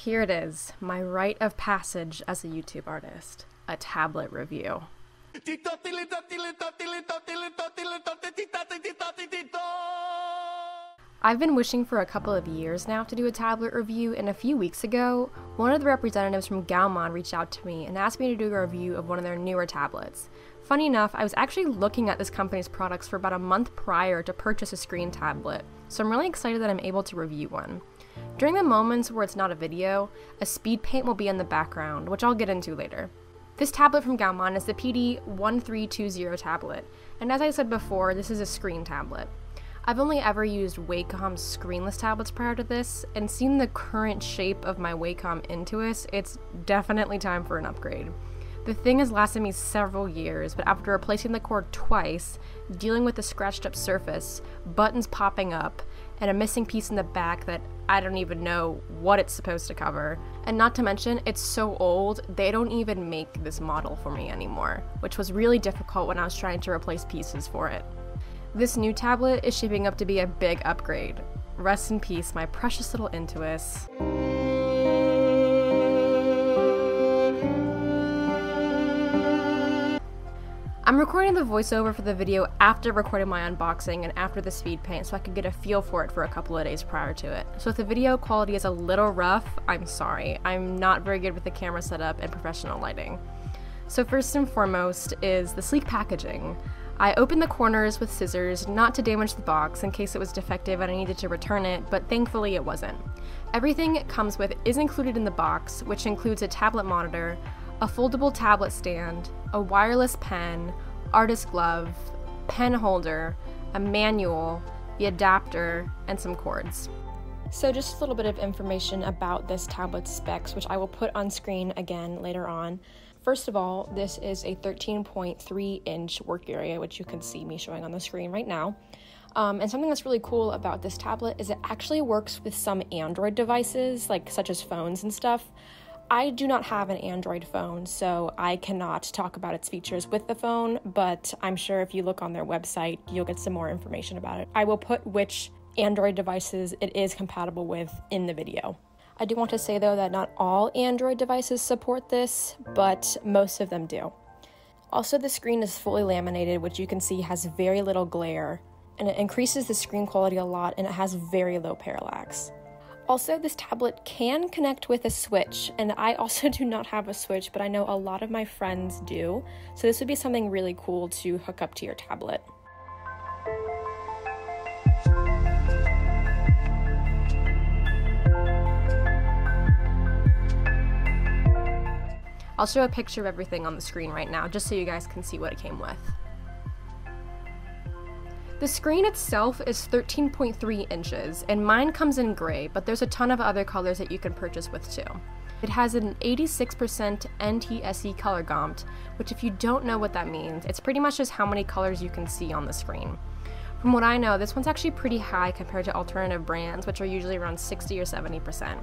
Here it is, my rite of passage as a YouTube artist, a tablet review. I've been wishing for a couple of years now to do a tablet review, and a few weeks ago, one of the representatives from GAOMON reached out to me and asked me to do a review of one of their newer tablets. Funny enough, I was actually looking at this company's products for about a month prior to purchase a screen tablet, so I'm really excited that I'm able to review one. During the moments where it's not a video, a Speedpaint will be in the background, which I'll get into later. This tablet from GAOMON is the PD1320 tablet, and as I said before, this is a screen tablet. I've only ever used Wacom's screenless tablets prior to this, and seeing the current shape of my Wacom Intuos, it's definitely time for an upgrade. The thing has lasted me several years, but after replacing the cord twice, dealing with the scratched up surface, buttons popping up, and a missing piece in the back that I don't even know what it's supposed to cover, and not to mention, it's so old, they don't even make this model for me anymore, which was really difficult when I was trying to replace pieces for it. This new tablet is shaping up to be a big upgrade. Rest in peace, my precious little Intuos. I'm recording the voiceover for the video after recording my unboxing and after the Speedpaint so I could get a feel for it for a couple of days prior to it. So if the video quality is a little rough, I'm sorry. I'm not very good with the camera setup and professional lighting. So first and foremost is the sleek packaging. I opened the corners with scissors, not to damage the box in case it was defective and I needed to return it, but thankfully it wasn't. Everything it comes with is included in the box, which includes a tablet monitor, a foldable tablet stand, a wireless pen, artist glove, pen holder, a manual, the adapter, and some cords. So just a little bit of information about this tablet's specs, which I will put on screen again later on. First of all, this is a 13.3-inch work area, which you can see me showing on the screen right now. And something that's really cool about this tablet is it actually works with some Android devices, such as phones and stuff. I do not have an Android phone, so I cannot talk about its features with the phone, but I'm sure if you look on their website, you'll get some more information about it. I will put which Android devices it is compatible with in the video. I do want to say, though, that not all Android devices support this, but most of them do. Also, the screen is fully laminated, which you can see has very little glare, and it increases the screen quality a lot, and it has very low parallax. Also, this tablet can connect with a Switch, and I also do not have a Switch, but I know a lot of my friends do, so this would be something really cool to hook up to your tablet. I'll show a picture of everything on the screen right now, just so you guys can see what it came with. The screen itself is 13.3 inches, and mine comes in gray, but there's a ton of other colors that you can purchase with too. It has an 86% NTSC color gamut, which if you don't know what that means, it's pretty much just how many colors you can see on the screen. From what I know, this one's actually pretty high compared to alternative brands, which are usually around 60 or 70%.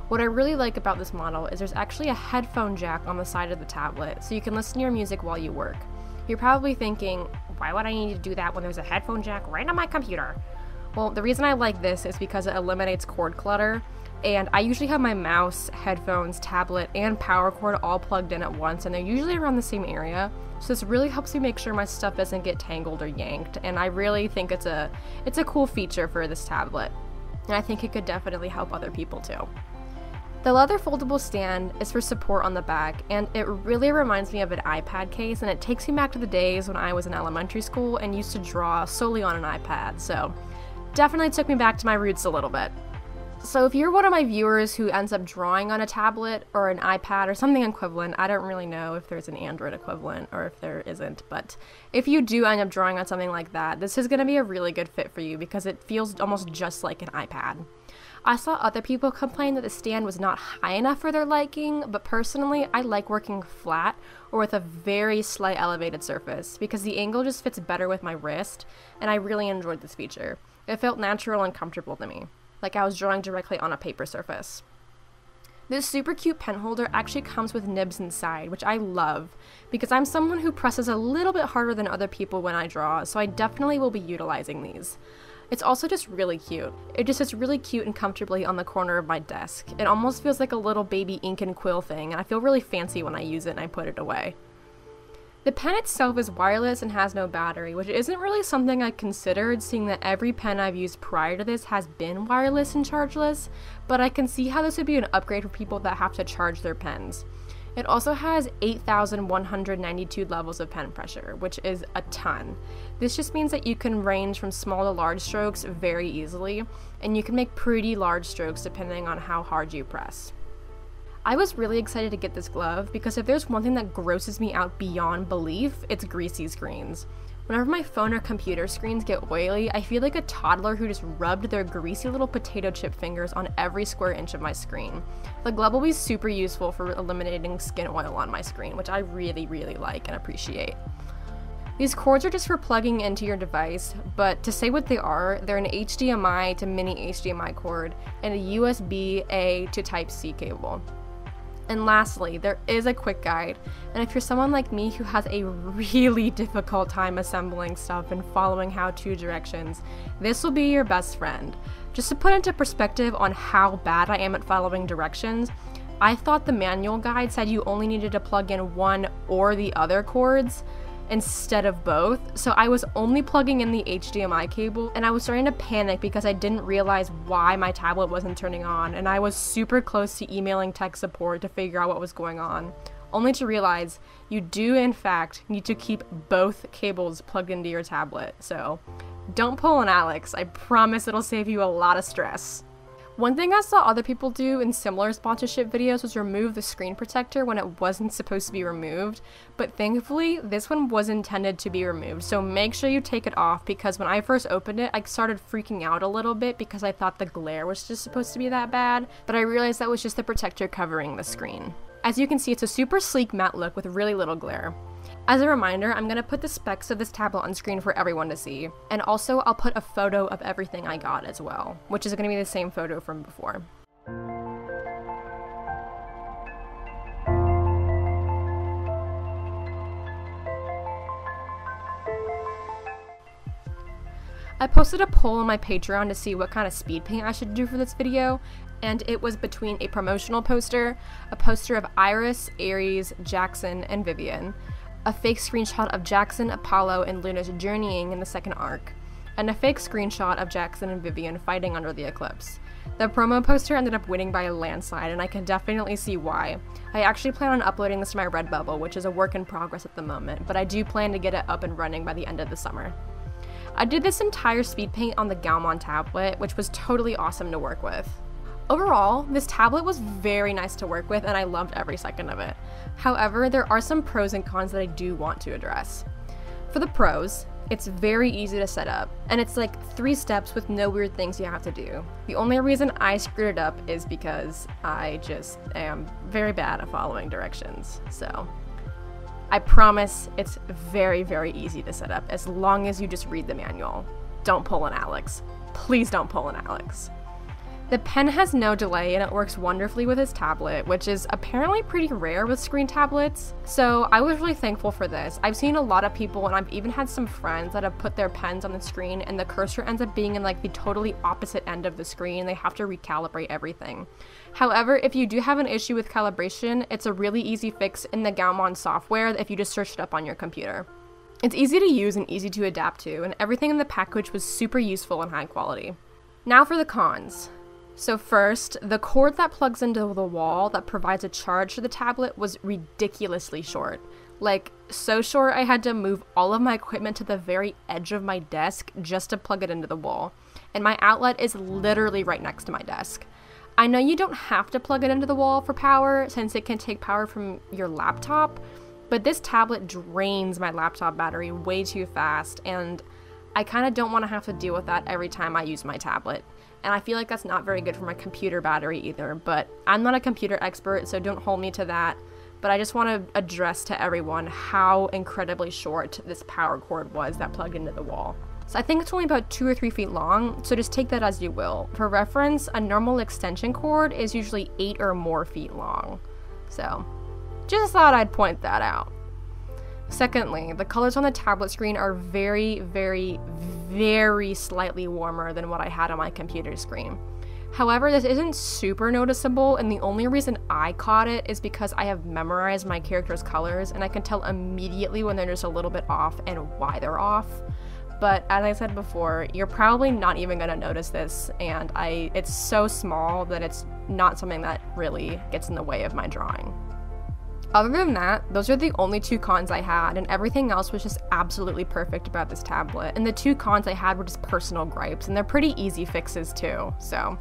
What I really like about this model is there's actually a headphone jack on the side of the tablet, so you can listen to your music while you work. You're probably thinking, why would I need to do that when there's a headphone jack right on my computer? Well, the reason I like this is because it eliminates cord clutter, and I usually have my mouse, headphones, tablet, and power cord all plugged in at once, and they're usually around the same area, so this really helps me make sure my stuff doesn't get tangled or yanked, and I really think it's a cool feature for this tablet, and I think it could definitely help other people too. The leather foldable stand is for support on the back, and it really reminds me of an iPad case, and it takes me back to the days when I was in elementary school and used to draw solely on an iPad, so definitely took me back to my roots a little bit. So if you're one of my viewers who ends up drawing on a tablet or an iPad or something equivalent, I don't really know if there's an Android equivalent or if there isn't, but if you do end up drawing on something like that, this is going to be a really good fit for you because it feels almost just like an iPad. I saw other people complain that the stand was not high enough for their liking, but personally, I like working flat or with a very slight elevated surface because the angle just fits better with my wrist, and I really enjoyed this feature. It felt natural and comfortable to me, like I was drawing directly on a paper surface. This super cute pen holder actually comes with nibs inside, which I love, because I'm someone who presses a little bit harder than other people when I draw, so I definitely will be utilizing these. It's also just really cute. It just sits really cute and comfortably on the corner of my desk. It almost feels like a little baby ink and quill thing, and I feel really fancy when I use it and I put it away. The pen itself is wireless and has no battery, which isn't really something I considered, seeing that every pen I've used prior to this has been wireless and chargeless, but I can see how this would be an upgrade for people that have to charge their pens. It also has 8,192 levels of pen pressure, which is a ton. This just means that you can range from small to large strokes very easily, and you can make pretty large strokes depending on how hard you press. I was really excited to get this glove because if there's one thing that grosses me out beyond belief, it's greasy screens. Whenever my phone or computer screens get oily, I feel like a toddler who just rubbed their greasy little potato chip fingers on every square inch of my screen. The glove will be super useful for eliminating skin oil on my screen, which I really, really like and appreciate. These cords are just for plugging into your device, but to say what they are, they're an HDMI to mini HDMI cord and a USB-A to Type-C cable. And lastly, there is a quick guide, and if you're someone like me who has a really difficult time assembling stuff and following how-to directions, this will be your best friend. Just to put into perspective on how bad I am at following directions, I thought the manual guide said you only needed to plug in one or the other cords instead of both, so I was only plugging in the HDMI cable, and I was starting to panic because I didn't realize why my tablet wasn't turning on, and I was super close to emailing tech support to figure out what was going on, only to realize you do in fact need to keep both cables plugged into your tablet. So don't pull an Alex, I promise it'll save you a lot of stress. One thing I saw other people do in similar sponsorship videos was remove the screen protector when it wasn't supposed to be removed, but thankfully this one was intended to be removed, so make sure you take it off, because when I first opened it I started freaking out a little bit because I thought the glare was just supposed to be that bad, but I realized that was just the protector covering the screen. As you can see, it's a super sleek matte look with really little glare. As a reminder, I'm going to put the specs of this tablet on screen for everyone to see, and also I'll put a photo of everything I got as well, which is going to be the same photo from before. I posted a poll on my Patreon to see what kind of speed paint I should do for this video, and it was between a promotional poster, a poster of Iris, Aries, Jackson, and Vivian, a fake screenshot of Jackson, Apollo, and Luna's journeying in the second arc, and a fake screenshot of Jackson and Vivian fighting under the eclipse. The promo poster ended up winning by a landslide, and I can definitely see why. I actually plan on uploading this to my Redbubble, which is a work in progress at the moment, but I do plan to get it up and running by the end of the summer. I did this entire speed paint on the GAOMON tablet, which was totally awesome to work with. Overall, this tablet was very nice to work with and I loved every second of it. However, there are some pros and cons that I do want to address. For the pros, it's very easy to set up, and it's like 3 steps with no weird things you have to do. The only reason I screwed it up is because I just am very bad at following directions, so I promise it's very, very easy to set up as long as you just read the manual. Don't pull an Alex. Please don't pull an Alex. The pen has no delay and it works wonderfully with this tablet, which is apparently pretty rare with screen tablets, so I was really thankful for this. I've seen a lot of people, and I've even had some friends that have put their pens on the screen and the cursor ends up being in like the totally opposite end of the screen. They have to recalibrate everything. However, if you do have an issue with calibration, it's a really easy fix in the GAOMON software if you just search it up on your computer. It's easy to use and easy to adapt to, and everything in the package was super useful and high quality. Now for the cons. So first, the cord that plugs into the wall that provides a charge to the tablet was ridiculously short. Like, so short I had to move all of my equipment to the very edge of my desk just to plug it into the wall. And my outlet is literally right next to my desk. I know you don't have to plug it into the wall for power, since it can take power from your laptop, but this tablet drains my laptop battery way too fast, and I kind of don't want to have to deal with that every time I use my tablet. And I feel like that's not very good for my computer battery either, but I'm not a computer expert, so don't hold me to that. But I just want to address to everyone how incredibly short this power cord was that plugged into the wall. So I think it's only about 2 or 3 feet long, so just take that as you will. For reference, a normal extension cord is usually 8 or more feet long. So, just thought I'd point that out. Secondly, the colors on the tablet screen are very, very, very slightly warmer than what I had on my computer screen. However, this isn't super noticeable, and the only reason I caught it is because I have memorized my character's colors, and I can tell immediately when they're just a little bit off and why they're off. But as I said before, you're probably not even going to notice this, and it's so small that it's not something that really gets in the way of my drawing. Other than that, those are the only two cons I had, and everything else was just absolutely perfect about this tablet. And the two cons I had were just personal gripes, and they're pretty easy fixes too, so.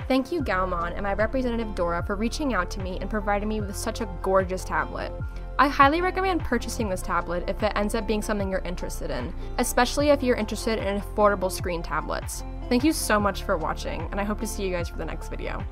Thank you, GAOMON, and my representative Dora for reaching out to me and providing me with such a gorgeous tablet. I highly recommend purchasing this tablet if it ends up being something you're interested in, especially if you're interested in affordable screen tablets. Thank you so much for watching, and I hope to see you guys for the next video.